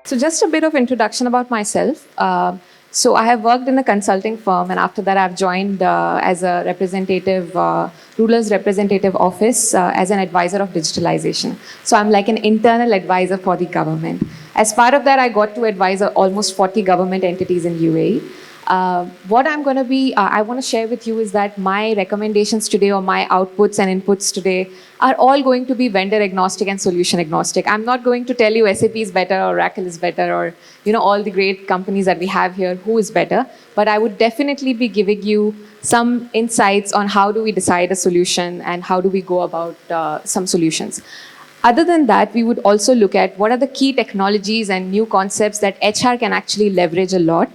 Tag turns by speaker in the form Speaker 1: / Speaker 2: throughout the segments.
Speaker 1: So just a bit of introduction about myself. So I have worked in a consulting firm, and after that I've joined as a representative, ruler's representative office as an advisor of digitalization. So I'm like an internal advisor for the government. As part of that, I got to advise almost 40 government entities in UAE. What I'm going to be, I want to share with you is that my recommendations today or my outputs and inputs today are all going to be vendor agnostic and solution agnostic. I'm not going to tell you SAP is better or Oracle is better or all the great companies that we have here, who is better. But I would definitely be giving you some insights on how do we decide a solution and how do we go about some solutions. Other than that, we would also look at what are the key technologies and new concepts that HR can actually leverage a lot.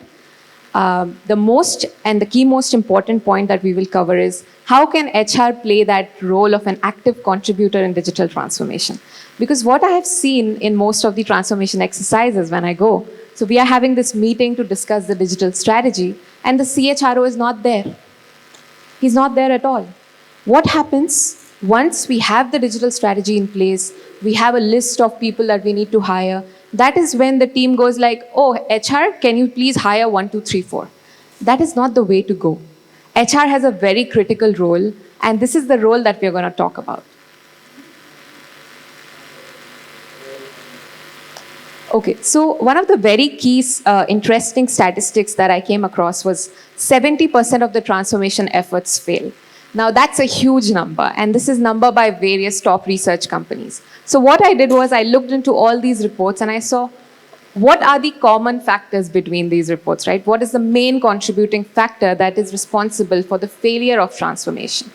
Speaker 1: The most important point that we will cover is how can HR play that role of an active contributor in digital transformation? Because what I have seen in most of the transformation exercises when I go, so we are having this meeting to discuss the digital strategy, and the CHRO is not there. He's not there at all. What happens once we have the digital strategy in place, we have a list of people that we need to hire, that is when the team goes like, oh, HR, can you please hire 1, 2, 3, 4? That is not the way to go. HR has a very critical role, and this is the role that we're going to talk about. Okay, so one of the very key interesting statistics that I came across was 70% of the transformation efforts fail. Now that's a huge number, and this is number by various top research companies. So what I did was I looked into all these reports and I saw what are the common factors between these reports, right? What is the main contributing factor that is responsible for the failure of transformation?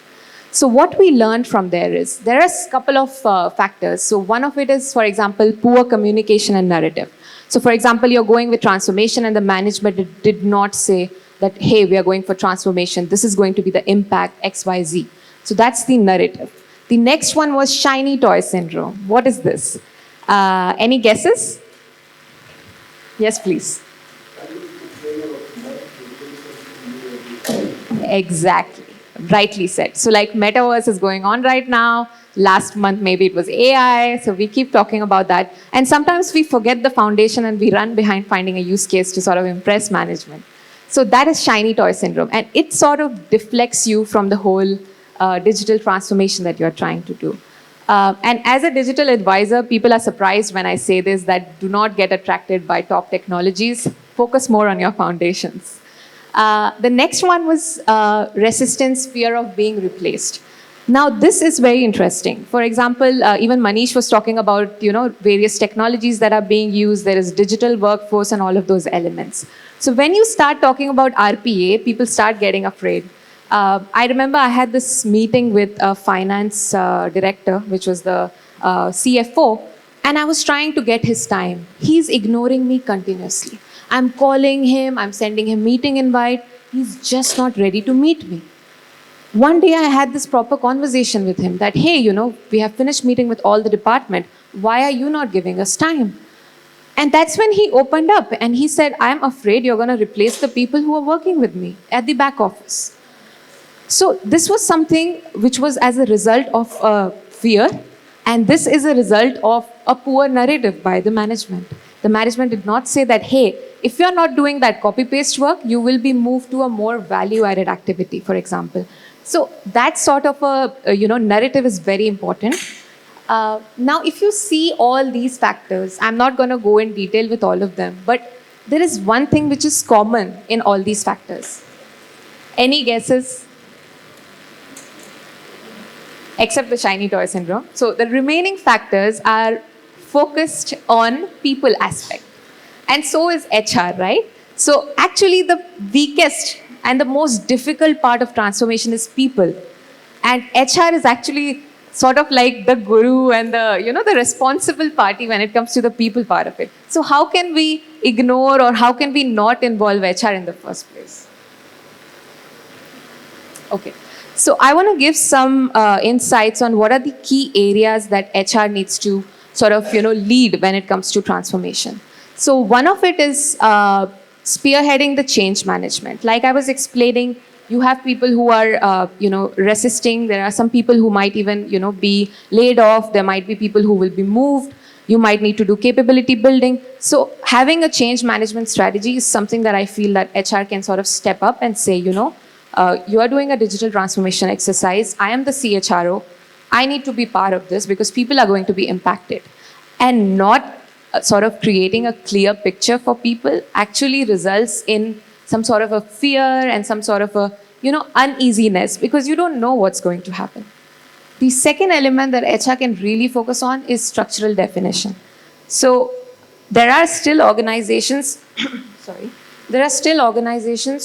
Speaker 1: So what we learned from there is, there are a couple of factors. So one of it is, for example, poor communication and narrative. So for example, you're going with transformation and the management did not say that, hey, we are going for transformation. This is going to be the impact X, Y, Z. So that's the narrative. The next one was shiny toy syndrome. What is this? Any guesses? Yes, please. Exactly. Rightly said. So like metaverse is going on right now. Last month, maybe it was AI. So we keep talking about that. And sometimes we forget the foundation and we run behind finding a use case to sort of impress management. So that is shiny toy syndrome. And it sort of deflects you from the whole digital transformation that you're trying to do. And as a digital advisor, people are surprised when I say this, that do not get attracted by top technologies. Focus more on your foundations. The next one was resistance, fear of being replaced. Now, this is very interesting. For example, even Manish was talking about various technologies that are being used. There is digital workforce and all of those elements. So when you start talking about RPA, people start getting afraid. I remember I had this meeting with a finance director, which was the CFO, and I was trying to get his time. He's ignoring me continuously. I'm calling him, I'm sending him meeting invite. He's just not ready to meet me. One day I had this proper conversation with him that, hey, we have finished meeting with all the department. Why are you not giving us time? And that's when he opened up and he said, I'm afraid you're going to replace the people who are working with me at the back office. So this was something which was as a result of fear, and this is a result of a poor narrative by the management. The management did not say that, hey, if you're not doing that copy-paste work, you will be moved to a more value-added activity, for example. So that sort of a narrative is very important. Now, if you see all these factors, I'm not going to go in detail with all of them, but there is one thing which is common in all these factors. Any guesses? Except the shiny toy syndrome. So the remaining factors are focused on people aspect. And so is HR, right? So actually the weakest and the most difficult part of transformation is people. And HR is actually sort of like the guru and the responsible party when it comes to the people part of it. So how can we ignore or how can we not involve HR in the first place? Okay. So I want to give some insights on what are the key areas that HR needs to sort of lead when it comes to transformation. So one of it is spearheading the change management. Like I was explaining, you have people who are resisting. There are some people who might even be laid off. There might be people who will be moved. You might need to do capability building. So having a change management strategy is something that I feel that HR can sort of step up and say, you are doing a digital transformation exercise. I am the CHRO. I need to be part of this because people are going to be impacted. And not sort of creating a clear picture for people actually results in some sort of a fear and some sort of a, uneasiness because you don't know what's going to happen. The second element that HR can really focus on is structural definition. So there are still organizations,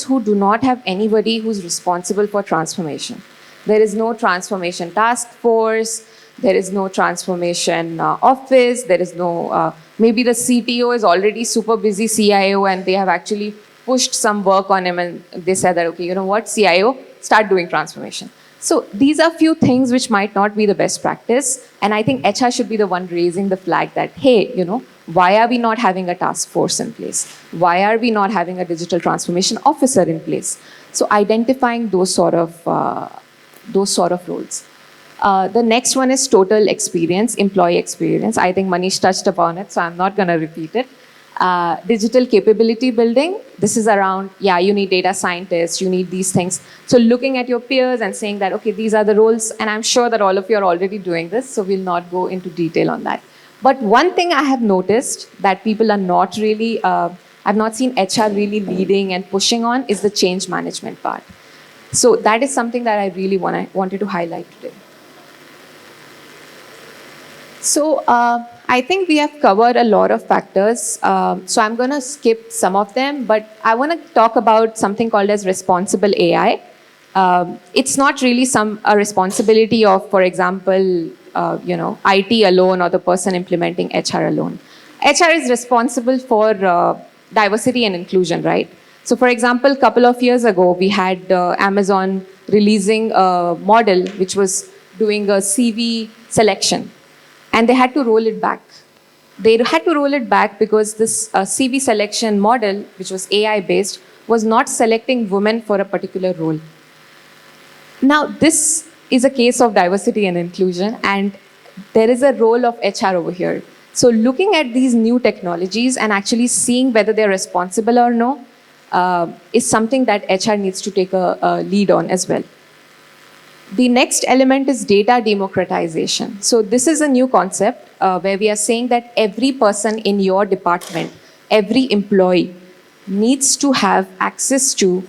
Speaker 1: who do not have anybody who's responsible for transformation. There is no transformation task force. There is no transformation office. There is no, maybe the CTO is already super busy CIO and they have actually pushed some work on him and they said that, okay, you know what, CIO, start doing transformation. So these are few things which might not be the best practice. And I think HR should be the one raising the flag that, hey, why are we not having a task force in place? Why are we not having a digital transformation officer in place? So identifying those sort of roles. The next one is total experience, employee experience. I think Manish touched upon it, so I'm not going to repeat it. Digital capability building. This is around, you need data scientists, you need these things. So looking at your peers and saying that, okay, these are the roles, and I'm sure that all of you are already doing this, so we'll not go into detail on that. But one thing I have noticed that people are not really, I've not seen HR really leading and pushing on is the change management part. So that is something that I really wanted to highlight today. So I think we have covered a lot of factors. So I'm going to skip some of them, but I want to talk about something called as responsible AI. It's not really a responsibility of, for example, IT alone or the person implementing HR alone. HR is responsible for diversity and inclusion, right? So for example, a couple of years ago, we had Amazon releasing a model which was doing a CV selection. And they had to roll it back. They had to roll it back because this CV selection model, which was AI-based, was not selecting women for a particular role. Now, this is a case of diversity and inclusion, and there is a role of HR over here. So looking at these new technologies and actually seeing whether they're responsible or no is something that HR needs to take a lead on as well. The next element is data democratization. So this is a new concept where we are saying that every person in your department, every employee needs to have access to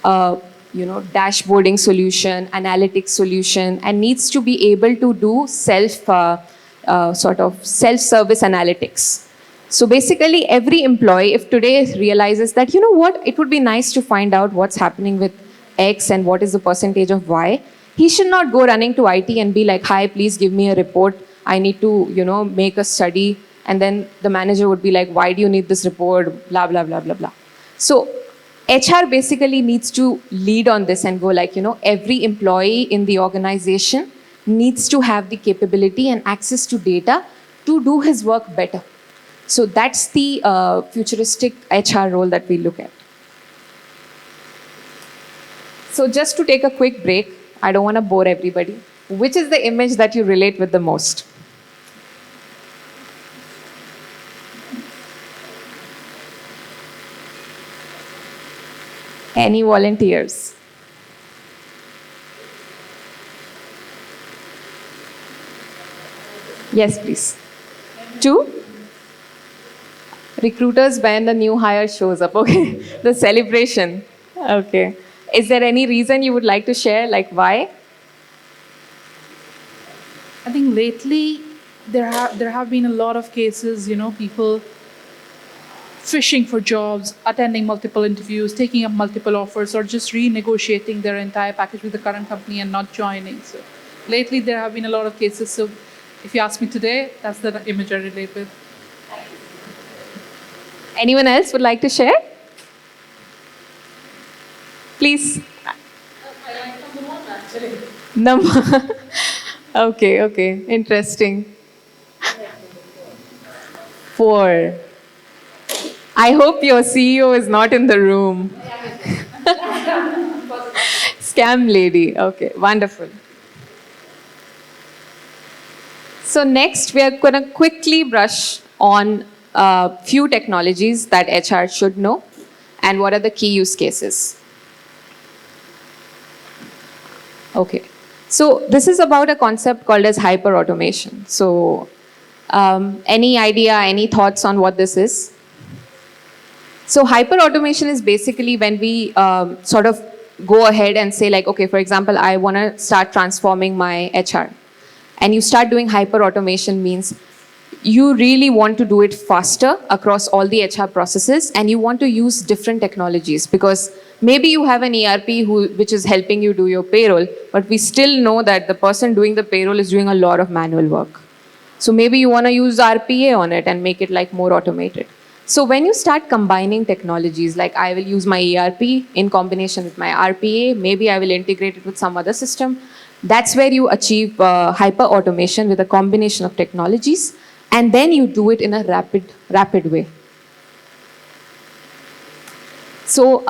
Speaker 1: dashboarding solution, analytics solution, and needs to be able to do self-service analytics. So basically every employee, if today realizes that, it would be nice to find out what's happening with X and what is the percentage of Y, he should not go running to IT and be like, hi, please give me a report. I need to, make a study. And then the manager would be like, why do you need this report? Blah, blah, blah, blah, blah. So HR basically needs to lead on this and go like, every employee in the organization needs to have the capability and access to data to do his work better. So that's the futuristic HR role that we look at. So just to take a quick break, I don't want to bore everybody. Which is the image that you relate with the most? Any volunteers? Yes, please. 2? Recruiters when the new hire shows up. Okay. The celebration. Okay. Is there any reason you would like to share, like why?
Speaker 2: I think lately there have been a lot of cases, people fishing for jobs, attending multiple interviews, taking up multiple offers, or just renegotiating their entire package with the current company and not joining. So lately there have been a lot of cases. So if you ask me today, that's the image I relate with.
Speaker 1: Anyone else would like to share? Please.
Speaker 2: I like number 1 actually.
Speaker 1: Number. Okay. Interesting. 4. I hope your CEO is not in the room. Scam lady. Okay, wonderful. So next, we are going to quickly brush on a few technologies that HR should know and what are the key use cases. Okay. So this is about a concept called as hyper-automation. So any idea, any thoughts on what this is? So hyper-automation is basically when we sort of go ahead and say like, okay, for example, I want to start transforming my HR. And you start doing hyper-automation means you really want to do it faster across all the HR processes, and you want to use different technologies because maybe you have an ERP which is helping you do your payroll, but we still know that the person doing the payroll is doing a lot of manual work. So maybe you want to use RPA on it and make it like more automated. So when you start combining technologies, like I will use my ERP in combination with my RPA, maybe I will integrate it with some other system. That's where you achieve hyper automation with a combination of technologies, and then you do it in a rapid way. So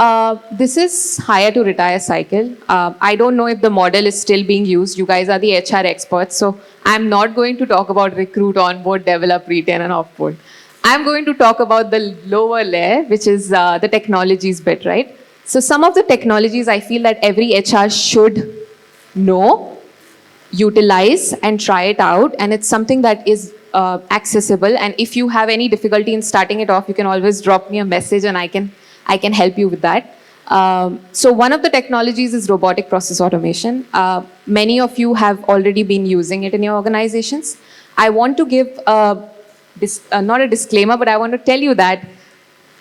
Speaker 1: this is hire to retire cycle. I don't know if the model is still being used. You guys are the HR experts, so I'm not going to talk about recruit, onboard, develop, retain, and offboard. I'm going to talk about the lower layer, which is the technologies bit, right? So some of the technologies I feel that every HR should know, utilize, and try it out, and it's something that is accessible. And if you have any difficulty in starting it off, you can always drop me a message, and I can help you with that. So one of the technologies is robotic process automation. Many of you have already been using it in your organizations. I want to give not a disclaimer, but I want to tell you that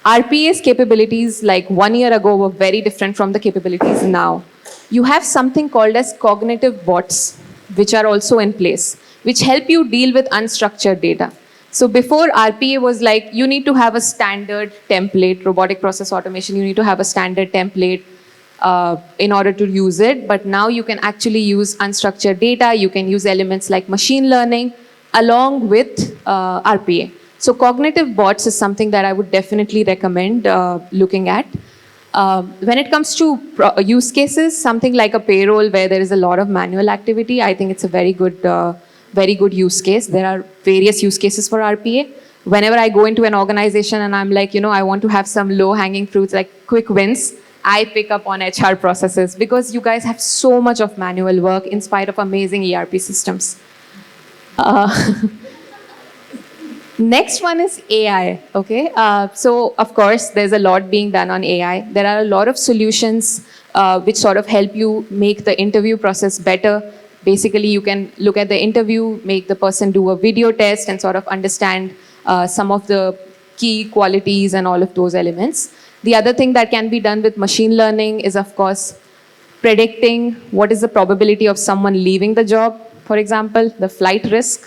Speaker 1: RPA's capabilities like 1 year ago were very different from the capabilities now. You have something called as cognitive bots, which are also in place, which help you deal with unstructured data. So before, RPA was like, you need to have a standard template, robotic process automation, you need to have a standard template in order to use it. But now you can actually use unstructured data, you can use elements like machine learning along with RPA. So cognitive bots is something that I would definitely recommend looking at. When it comes to use cases, something like a payroll where there is a lot of manual activity, I think it's a very good use case. There are various use cases for RPA. Whenever I go into an organization and I'm like, I want to have some low-hanging fruits, like quick wins, I pick up on HR processes because you guys have so much of manual work in spite of amazing ERP systems. Next one is AI, okay? So, of course, there's a lot being done on AI. There are a lot of solutions which sort of help you make the interview process better. Basically, you can look at the interview, make the person do a video test and sort of understand some of the key qualities and all of those elements. The other thing that can be done with machine learning is, of course, predicting what is the probability of someone leaving the job, for example, the flight risk.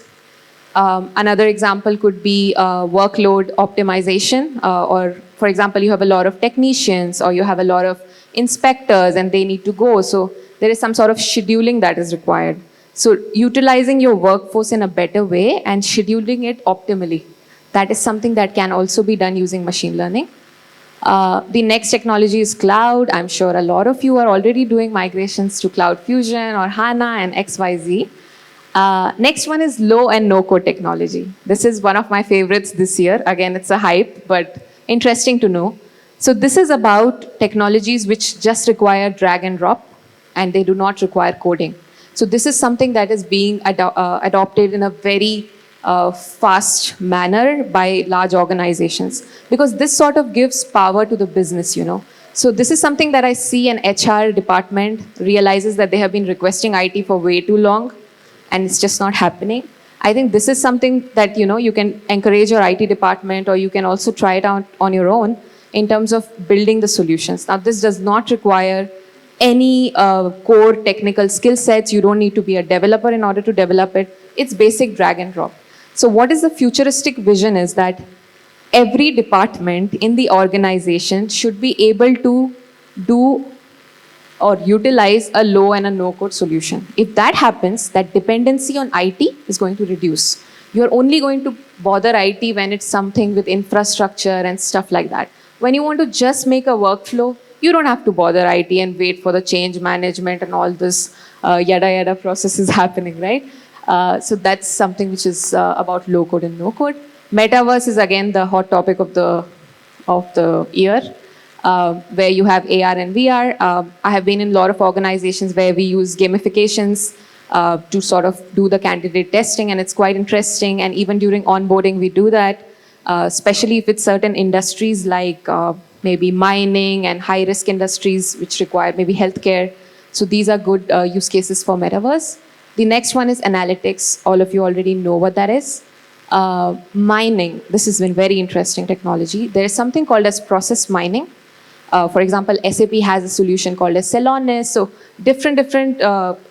Speaker 1: Another example could be workload optimization, or for example, you have a lot of technicians or you have a lot of inspectors and they need to go. So there is some sort of scheduling that is required. So utilizing your workforce in a better way and scheduling it optimally. That is something that can also be done using machine learning. The next technology is cloud. I'm sure a lot of you are already doing migrations to Cloud Fusion or HANA and XYZ. Next one is low and no code technology. This is one of my favorites this year. Again, it's a hype, but interesting to know. So this is about technologies which just require drag and drop, and they do not require coding. So this is something that is being adopted in a very fast manner by large organizations, because this sort of gives power to the business, So this is something that I see an HR department realizes that they have been requesting IT for way too long, and it's just not happening. I think this is something that, you can encourage your IT department, or you can also try it out on your own in terms of building the solutions. Now, this does not require any core technical skill sets. You don't need to be a developer in order to develop it. It's basic drag and drop. So what is the futuristic vision is that every department in the organization should be able to do or utilize a low and a no-code solution. If that happens, that dependency on IT is going to reduce. You're only going to bother IT when it's something with infrastructure and stuff like that. When you want to just make a workflow, you don't have to bother IT and wait for the change management and all this yada yada processes happening, right? So that's something which is about low code and no code. Metaverse is again the hot topic of the year, where you have AR and VR. I have been in a lot of organizations where we use gamifications to sort of do the candidate testing, and it's quite interesting. And even during onboarding, we do that, especially with certain industries like maybe mining and high-risk industries which require maybe healthcare. So these are good use cases for metaverse. The next one is analytics. All of you already know what that is. Mining. This has been very interesting technology. There is something called as process mining. For example, SAP has a solution called as Celonis. So different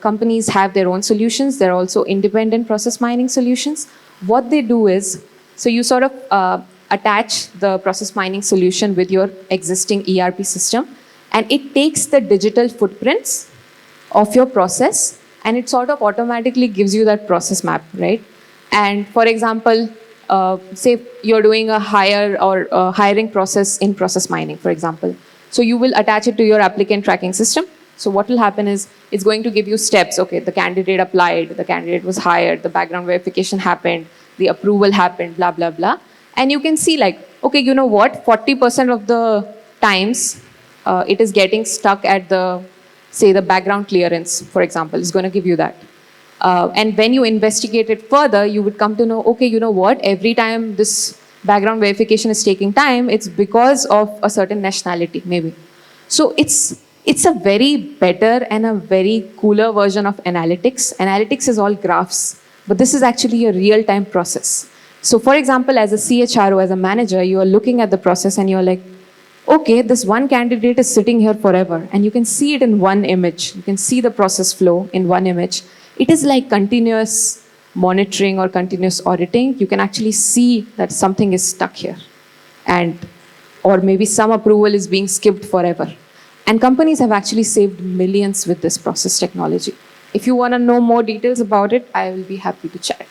Speaker 1: companies have their own solutions. There are also independent process mining solutions. What they do is, so you sort of attach the process mining solution with your existing ERP system, and it takes the digital footprints of your process, and it sort of automatically gives you that process map, right? And for example, say you're doing a hire or hiring process in process mining, for example. So you will attach it to your applicant tracking system. So what will happen is it's going to give you steps. Okay, the candidate applied, the candidate was hired, the background verification happened, the approval happened, blah, blah, blah. And you can see like, okay, you know what, 40% of the times it is getting stuck at the, say the background clearance, for example, is going to give you that. And when you investigate it further, you would come to know, okay, you know what, every time this background verification is taking time, it's because of a certain nationality, maybe. So it's a very better and a very cooler version of analytics. Analytics is all graphs, but this is actually a real-time process. So for example, as a CHRO, as a manager, you are looking at the process and you're like, okay, this one candidate is sitting here forever, and you can see it in one image. You can see the process flow in one image. It is like continuous monitoring or continuous auditing. You can actually see that something is stuck here, and or maybe some approval is being skipped forever. And companies have actually saved millions with this process technology. If you want to know more details about it, I will be happy to chat.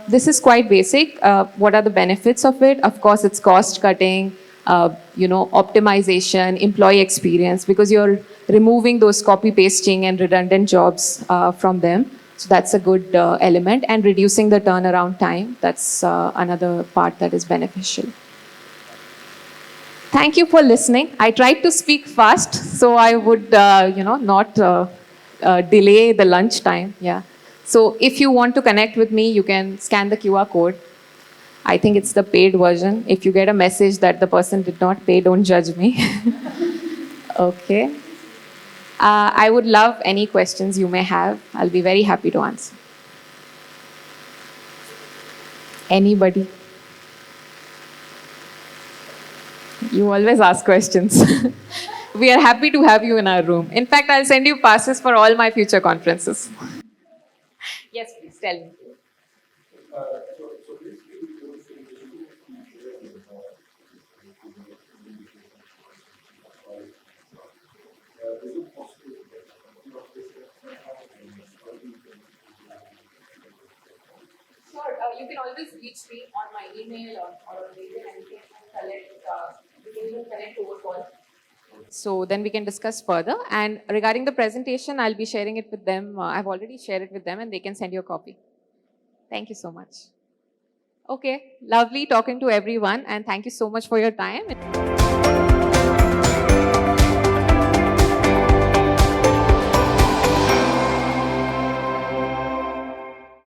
Speaker 1: This is quite basic. What are the benefits of it? Of course, it's cost cutting, optimization, employee experience, because you're removing those copy pasting and redundant jobs from them. So that's a good element. And reducing the turnaround time. That's another part that is beneficial. Thank you for listening. I tried to speak fast, so I would, not delay the lunch time. Yeah. So if you want to connect with me, you can scan the QR code. I think it's the paid version. If you get a message that the person did not pay, don't judge me. Okay. I would love any questions you may have. I'll be very happy to answer. Anybody? You always ask questions. We are happy to have you in our room. In fact, I'll send you passes for all my future conferences. Yes, please, tell me. Sure, you can always reach me on my email or on LinkedIn, and we can even connect over call. So then we can discuss further. And regarding the presentation, I'll be sharing it with them. I've already shared it with them, and they can send you a copy. Thank you so much. Okay, lovely talking to everyone, and thank you so much for your time.